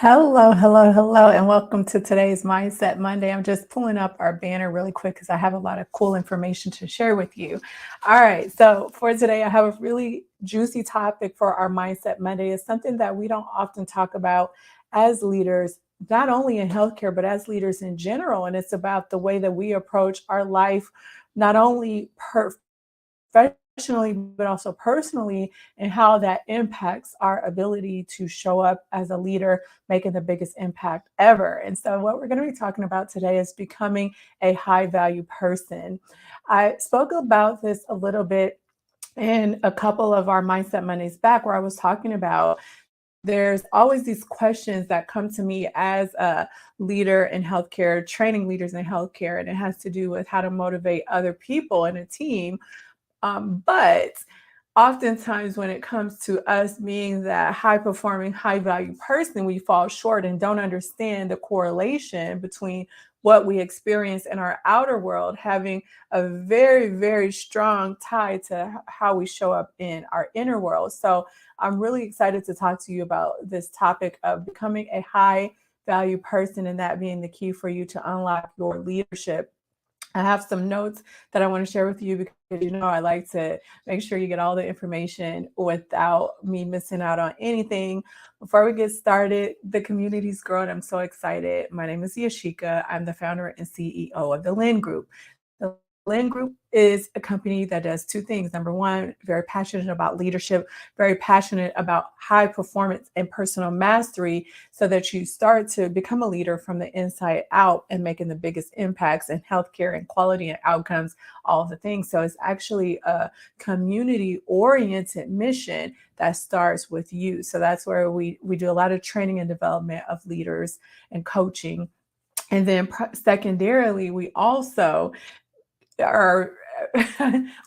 Hello, hello, hello, and welcome to today's Mindset Monday. I'm just pulling up our banner really quick because I have a lot of cool information to share with you. All right, so for today, I have a really juicy topic for our Mindset Monday. It's something that we don't often talk about as leaders, not only in healthcare, but as leaders in general. And it's about the way that we approach our life, not only professionally, but also personally, and how that impacts our ability to show up as a leader, making the biggest impact ever. And so, what we're going to be talking about today is becoming a high value person. I spoke about this a little bit in a couple of our Mindset Mondays back, where I was talking about there's always these questions that come to me as a leader in healthcare, training leaders in healthcare, and it has to do with how to motivate other people in a team, but oftentimes, when it comes to us being that high performing, high value person, we fall short and don't understand the correlation between what we experience in our outer world having a very, very strong tie to how we show up in our inner world. So, I'm really excited to talk to you about this topic of becoming a high value person and that being the key for you to unlock your leadership. I have some notes that I want to share with you because I like to make sure you get all the information without me missing out on anything. Before we get started, the community's growing. I'm so excited. My name is Yashika. I'm the founder and CEO of the Lynn Group. The Lynn Group is a company that does two things. Number one, very passionate about leadership, very passionate about high performance and personal mastery so that you start to become a leader from the inside out and making the biggest impacts in healthcare and quality and outcomes, all of the things. So it's actually a community oriented mission that starts with you. So that's where we do a lot of training and development of leaders and coaching. And then secondarily, we also are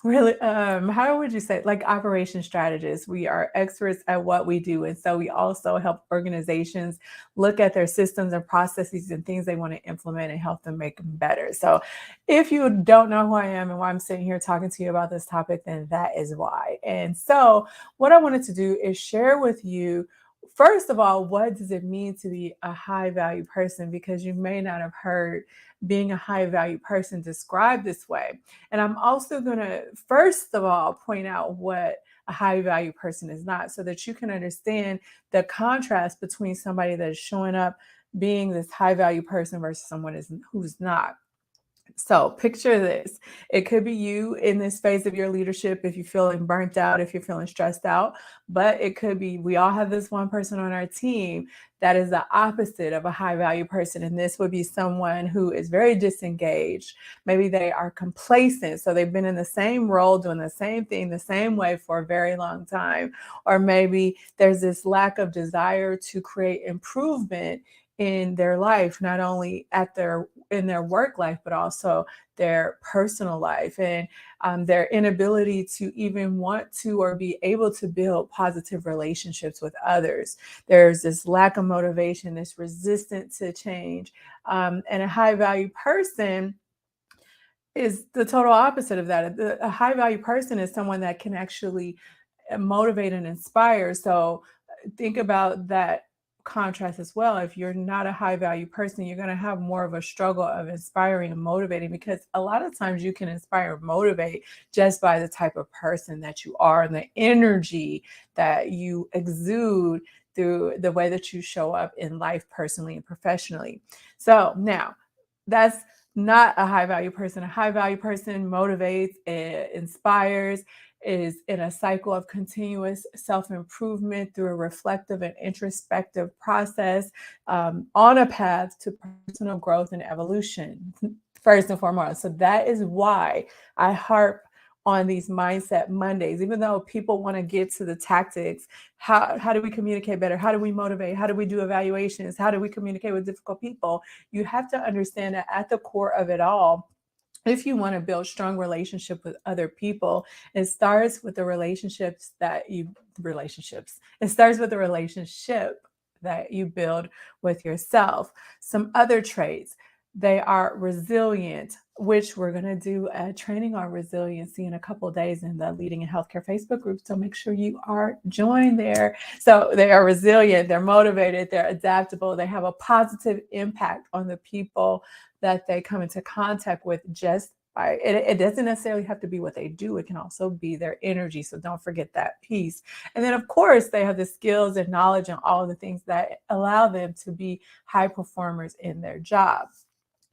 really, how would you say, like operation strategists. We are experts at what we do. And so we also help organizations look at their systems and processes and things they want to implement and help them make them better. So if you don't know who I am and why I'm sitting here talking to you about this topic, then that is why. And so what I wanted to do is share with you, first of all, what does it mean to be a high value person? Because you may not have heard being a high value person described this way. And I'm also going to, first of all, point out what a high value person is not so that you can understand the contrast between somebody that is showing up being this high value person versus someone who's not. So picture this. It could be you in this phase of your leadership if you're feeling burnt out, if you're feeling stressed out, but it could be we all have this one person on our team that is the opposite of a high value person. And this would be someone who is very disengaged. Maybe they are complacent. So they've been in the same role, doing the same thing the same way for a very long time. Or maybe there's this lack of desire to create improvement in their life, not only in their work life, but also their personal life, and their inability to even want to or be able to build positive relationships with others. There's this lack of motivation, this resistance to change, and a high value person is the total opposite of that. A high value person is someone that can actually motivate and inspire. So think about that contrast as well. If you're not a high value person, you're going to have more of a struggle of inspiring and motivating, because a lot of times you can inspire and motivate just by the type of person that you are and the energy that you exude through the way that you show up in life, personally and professionally. So now, that's not a high value person. A high value person motivates, inspires, is in a cycle of continuous self improvement through a reflective and introspective process, on a path to personal growth and evolution, first and foremost. So that is why I harp on these Mindset Mondays, even though people want to get to the tactics. How do we communicate better? How do we motivate? How do we do evaluations? How do we communicate with difficult people? You have to understand that at the core of it all, if you want to build strong relationship with other people, it starts with the relationships. It starts with the relationship that you build with yourself. Some other traits. They are resilient, which we're going to do a training on resiliency in a couple of days in the Leading in Healthcare Facebook group. So make sure you are joined there. So they are resilient, they're motivated, they're adaptable, they have a positive impact on the people that they come into contact with just by it doesn't necessarily have to be what they do. It can also be their energy. So don't forget that piece. And then, of course, they have the skills and knowledge and all of the things that allow them to be high performers in their job.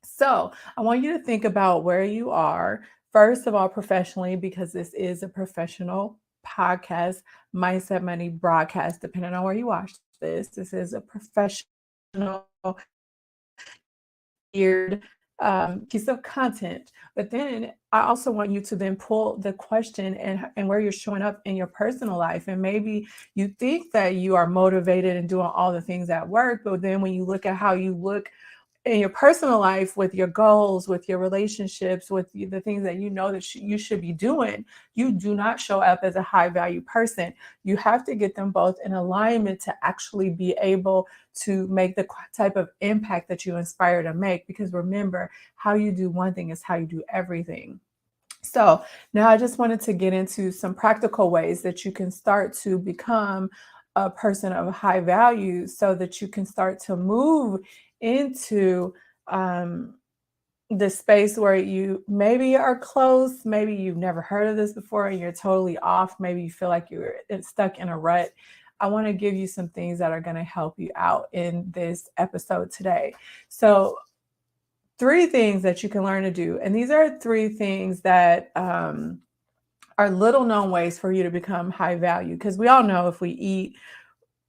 So I want you to think about where you are, first of all, professionally, because this is a professional podcast, Mindset Money broadcast, depending on where you watch this. This is a professional geared piece of content. But then I also want you to then pull the question and where you're showing up in your personal life. And maybe you think that you are motivated and doing all the things at work, but then when you look at how you look in your personal life with your goals, with your relationships, with the things that you know that you should be doing, you do not show up as a high value person. You have to get them both in alignment to actually be able to make the type of impact that you inspire to make. Because remember, how you do one thing is how you do everything. So now I just wanted to get into some practical ways that you can start to become a person of high value so that you can start to move into the space where you maybe are close, maybe you've never heard of this before and you're totally off, maybe you feel like you're stuck in a rut. I want to give you some things that are going to help you out in this episode today. So three things that you can learn to do. And these are three things that are little known ways for you to become high value. Because we all know if we eat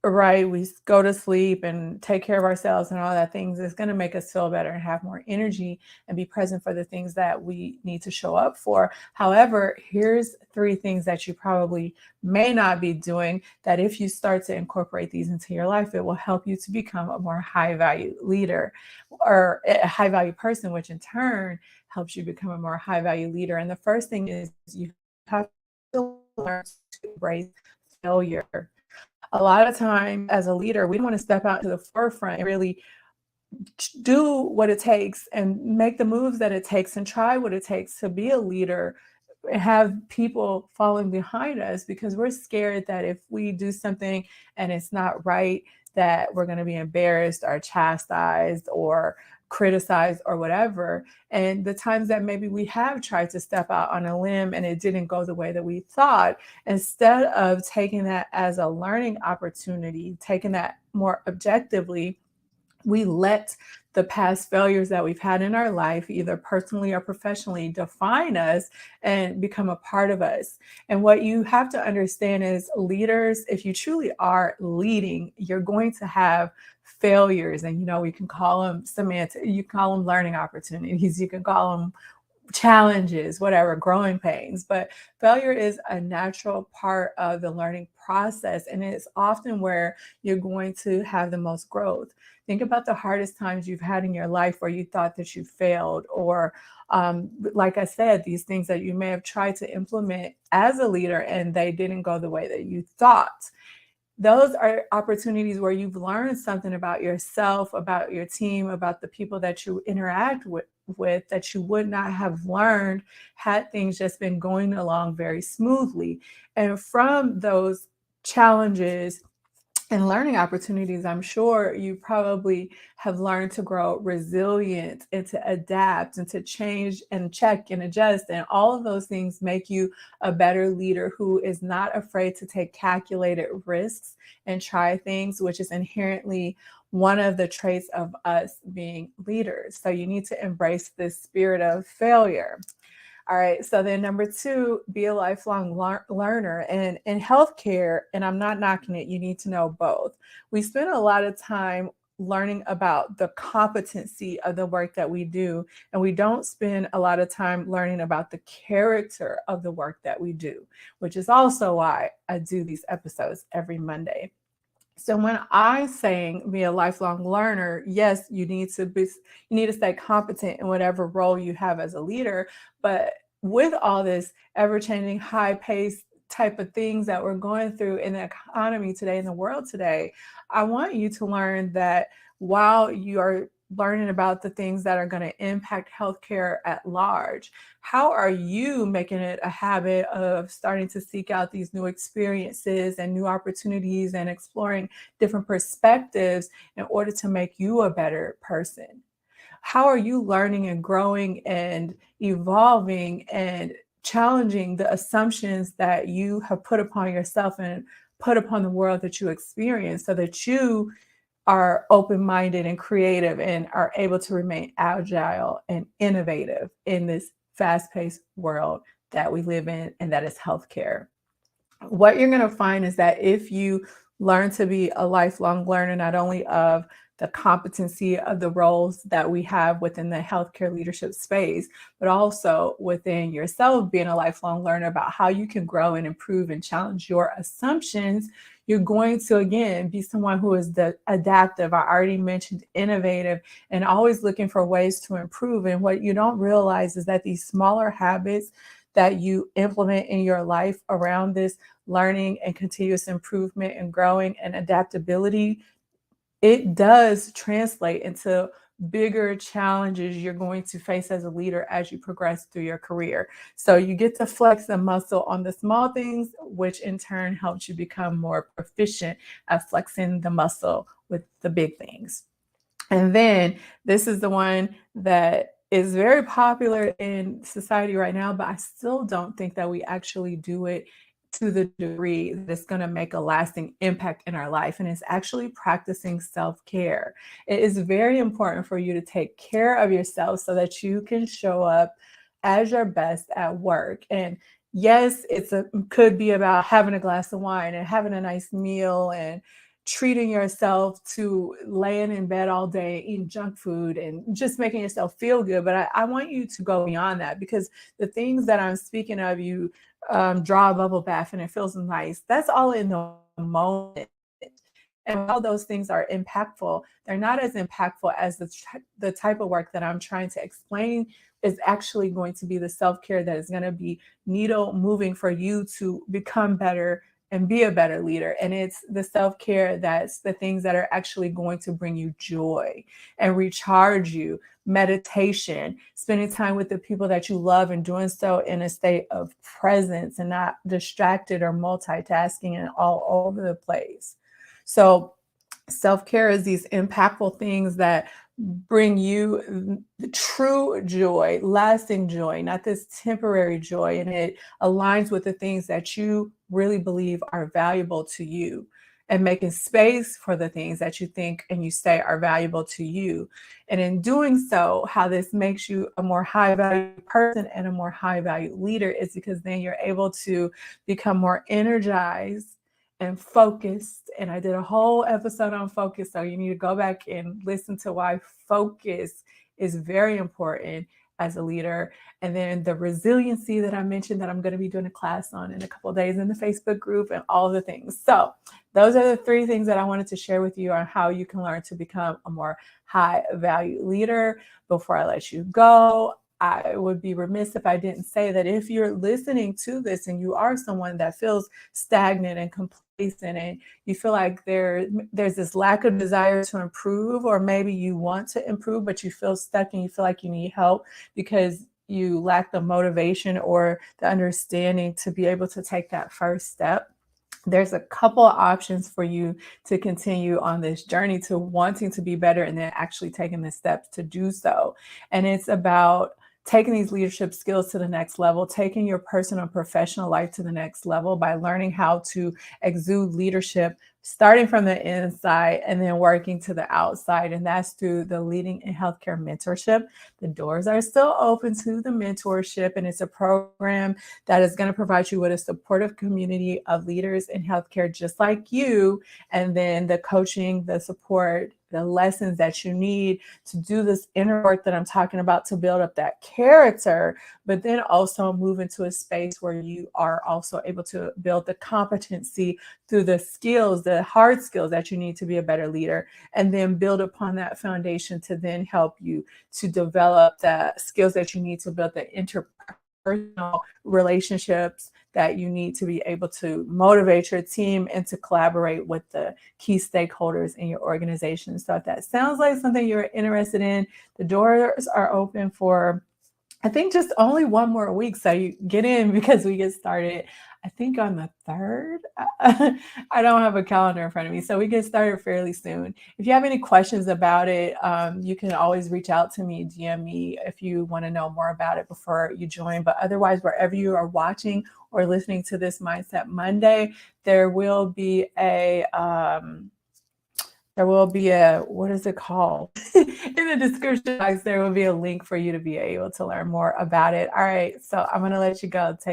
right, we go to sleep and take care of ourselves and all that things, it's going to make us feel better and have more energy and be present for the things that we need to show up for. However, here's three things that you probably may not be doing that if you start to incorporate these into your life, it will help you to become a more high value leader or a high value person, which in turn helps you become a more high value leader. And the first thing is you have to learn to embrace failure. A lot of times as a leader, we don't want to step out to the forefront and really do what it takes and make the moves that it takes and try what it takes to be a leader and have people following behind us because we're scared that if we do something and it's not right, that we're going to be embarrassed or chastised or criticized or whatever. And the times that maybe we have tried to step out on a limb and it didn't go the way that we thought, instead of taking that as a learning opportunity, taking that more objectively, we let the past failures that we've had in our life, either personally or professionally, define us and become a part of us. And what you have to understand is leaders, if you truly are leading, you're going to have failures. And, we can call them semantic, you can call them learning opportunities, you can call them challenges, whatever, growing pains. But failure is a natural part of the learning process. And it's often where you're going to have the most growth. Think about the hardest times you've had in your life where you thought that you failed, or like I said, these things that you may have tried to implement as a leader and they didn't go the way that you thought. Those are opportunities where you've learned something about yourself, about your team, about the people that you interact with that you would not have learned had things just been going along very smoothly. And from those challenges and learning opportunities, I'm sure you probably have learned to grow resilient and to adapt and to change and check and adjust. And all of those things make you a better leader who is not afraid to take calculated risks and try things, which is inherently one of the traits of us being leaders. So you need to embrace this spirit of failure. All right. So then number two, be a lifelong learner. And in healthcare, and I'm not knocking it, you need to know both. We spend a lot of time learning about the competency of the work that we do, and we don't spend a lot of time learning about the character of the work that we do, which is also why I do these episodes every Monday. So when I'm saying be a lifelong learner, yes, you need to stay competent in whatever role you have as a leader. But with all this ever-changing, high-paced type of things that we're going through in the economy today, in the world today, I want you to learn that while you are learning about the things that are going to impact healthcare at large. How are you making it a habit of starting to seek out these new experiences and new opportunities and exploring different perspectives in order to make you a better person? How are you learning and growing and evolving and challenging the assumptions that you have put upon yourself and put upon the world that you experience so that you are open-minded and creative and are able to remain agile and innovative in this fast-paced world that we live in, and that is healthcare? What you're going to find is that if you learn to be a lifelong learner, not only of the competency of the roles that we have within the healthcare leadership space, but also within yourself being a lifelong learner about how you can grow and improve and challenge your assumptions, you're going to, again, be someone who is the adaptive. I already mentioned innovative and always looking for ways to improve. And what you don't realize is that these smaller habits that you implement in your life around this learning and continuous improvement and growing and adaptability, it does translate into bigger challenges you're going to face as a leader as you progress through your career. So you get to flex the muscle on the small things, which in turn helps you become more proficient at flexing the muscle with the big things. And then this is the one that is very popular in society right now, but I still don't think that we actually do it to the degree that's going to make a lasting impact in our life. And it's actually practicing self-care. It is very important for you to take care of yourself so that you can show up as your best at work. And yes, could be about having a glass of wine and having a nice meal and treating yourself to laying in bed all day, eating junk food, and just making yourself feel good. But I want you to go beyond that, because the things that I'm speaking of, you draw a bubble bath and it feels nice. That's all in the moment. And while those things are impactful, they're not as impactful as the type of work that I'm trying to explain is actually going to be the self-care that is going to be needle moving for you to become better and be a better leader. And it's the self-care that's the things that are actually going to bring you joy and recharge you. Meditation, spending time with the people that you love and doing so in a state of presence and not distracted or multitasking and all over the place. So self-care is these impactful things that bring you true joy, lasting joy, not this temporary joy. And it aligns with the things that you really believe are valuable to you, and making space for the things that you think and you say are valuable to you. And in doing so, how this makes you a more high value person and a more high value leader is because then you're able to become more energized and focused. And I did a whole episode on focus. So you need to go back and listen to why focus is very important as a leader. And then the resiliency that I mentioned that I'm going to be doing a class on in a couple of days in the Facebook group and all the things. So those are the three things that I wanted to share with you on how you can learn to become a more high value leader. Before I let you go, I would be remiss if I didn't say that if you're listening to this and you are someone that feels stagnant and complacent and you feel like there's this lack of desire to improve, or maybe you want to improve, but you feel stuck and you feel like you need help because you lack the motivation or the understanding to be able to take that first step, there's a couple of options for you to continue on this journey to wanting to be better and then actually taking the steps to do so. And it's about taking these leadership skills to the next level, taking your personal and professional life to the next level by learning how to exude leadership, starting from the inside and then working to the outside. And that's through the Leading in Healthcare Mentorship. The doors are still open to the mentorship, and it's a program that is going to provide you with a supportive community of leaders in healthcare just like you, and then the coaching, the support, the lessons that you need to do this inner work that I'm talking about to build up that character, but then also move into a space where you are also able to build the competency through the skills, the hard skills that you need to be a better leader, and then build upon that foundation to then help you to develop the skills that you need to build the personal relationships that you need to be able to motivate your team and to collaborate with the key stakeholders in your organization. So if that sounds like something you're interested in, the doors are open for, I think, just only one more week. So you get in because we get started, I think, on the 3rd. I don't have a calendar in front of me. So we get started fairly soon. If you have any questions about it, you can always reach out to me, DM me if you want to know more about it before you join. But otherwise, wherever you are watching or listening to this Mindset Monday, there will be a what is it called? In the description box, there will be a link for you to be able to learn more about it. All right, so I'm going to let you go. Take